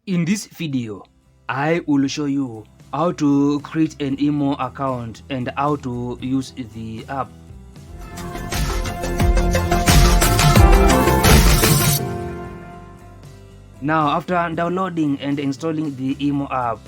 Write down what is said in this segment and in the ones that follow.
In this video, I will show you how to create an email account and how to use the app. Now, after downloading and installing the email app,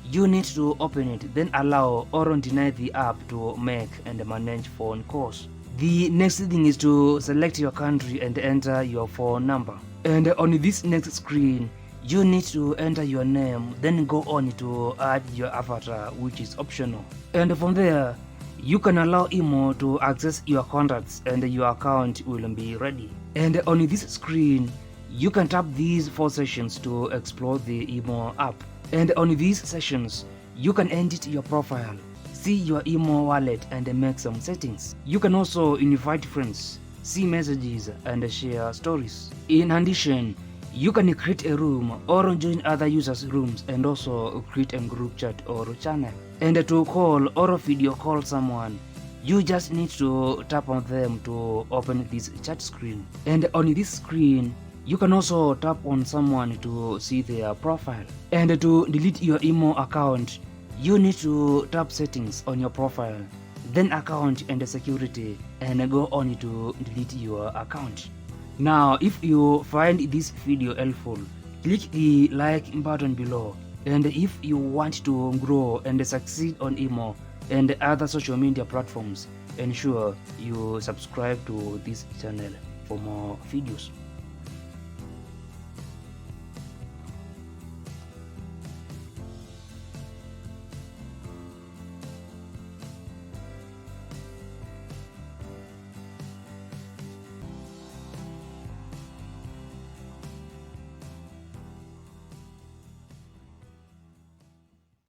you need to open it, then allow or deny the app to make and manage phone calls. The next thing is to select your country and enter your phone number. And on this next screen, you need to enter your name, then go on to add your avatar, which is optional. And from there, you can allow Imo to access your contacts and your account will be ready. And on this screen, you can tap these 4 sessions to explore the Imo app. And on these sessions, you can edit your profile, see your Imo wallet and make some settings. You can also invite friends, see messages and share stories. In addition, you can create a room or join other users' rooms and also create a group chat or channel. And to call or video call someone, you just need to tap on them to open this chat screen. And on this screen, you can also tap on someone to see their profile. And to delete your Imo account, you need to tap settings on your profile, then account and security, and go on to delete your account. Now, if you find this video helpful, click the like button below. And if you want to grow and succeed on Imo and other social media platforms, ensure you subscribe to this channel for more videos.